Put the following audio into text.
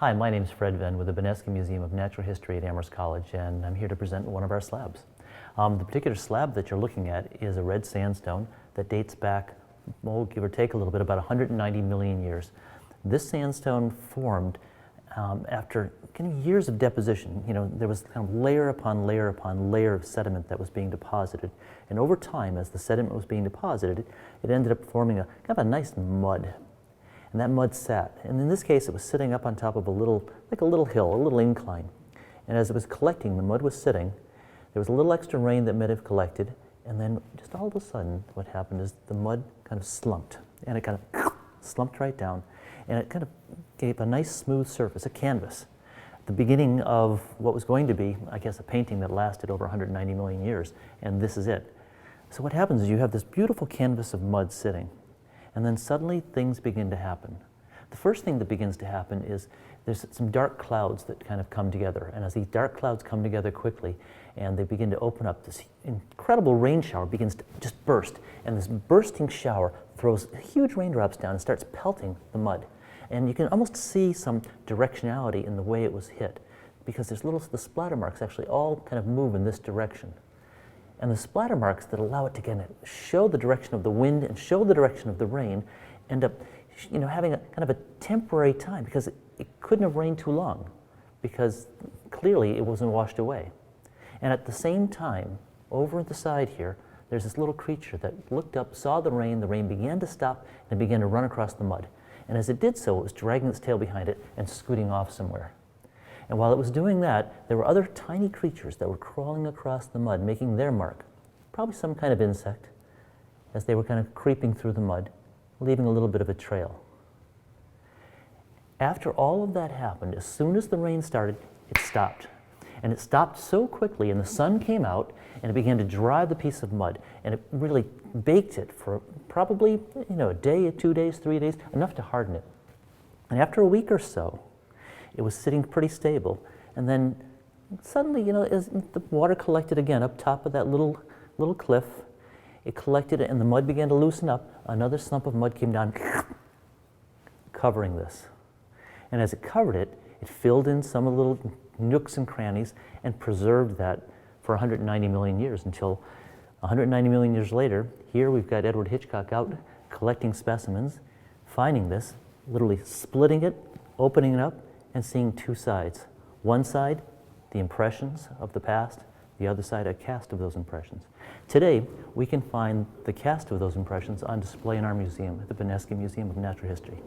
Hi, my name is Fred Venne with the Benesky Museum of Natural History at Amherst College, and I'm here to present one of our slabs. The particular slab that you're looking at is a red sandstone that dates back, well, give or take a little bit, about 190 million years. This sandstone formed after kind of years of deposition. You know, there was kind of layer upon layer upon layer of sediment that was being deposited, and over time, as the sediment was being deposited, it ended up forming a kind of a nice mud. And that mud sat, and in this case it was sitting up on top of a little hill, a little incline. And as it was collecting, the mud was sitting, there was a little extra rain that may have collected, and then just all of a sudden what happened is the mud kind of slumped, and it kind of slumped right down, and it kind of gave a nice smooth surface, a canvas. The beginning of what was going to be, I guess, a painting that lasted over 190 million years, and this is it. So what happens is you have this beautiful canvas of mud sitting, and then suddenly things begin to happen. The first thing that begins to happen is there's some dark clouds that kind of come together, and as these dark clouds come together quickly and they begin to open up, this incredible rain shower begins to just burst, and this bursting shower throws huge raindrops down and starts pelting the mud. And you can almost see some directionality in the way it was hit, because the splatter marks actually all kind of move in this direction. And the splatter marks that allow it to kind of show the direction of the wind and show the direction of the rain end up, having a kind of a temporary time, because it couldn't have rained too long, because clearly it wasn't washed away. And at the same time, over at the side here, there's this little creature that looked up, saw the rain began to stop, and began to run across the mud. And as it did so, it was dragging its tail behind it and scooting off somewhere. And while it was doing that, there were other tiny creatures that were crawling across the mud, making their mark, probably some kind of insect, as they were kind of creeping through the mud, leaving a little bit of a trail. After all of that happened, as soon as the rain started, it stopped. And it stopped so quickly, and the sun came out, and it began to dry the piece of mud, and it really baked it for probably, a day, 2 days, 3 days, enough to harden it. And after a week or so, it was sitting pretty stable, and then suddenly, as the water collected again up top of that little cliff, it collected and the mud began to loosen up. Another slump of mud came down, covering this. And as it covered it, it filled in some of the little nooks and crannies and preserved that for 190 million years, until 190 million years later, here we've got Edward Hitchcock out collecting specimens, finding this, literally splitting it, opening it up, and seeing two sides. One side, the impressions of the past, the other side, a cast of those impressions. Today, we can find the cast of those impressions on display in our museum at the Benesky Museum of Natural History.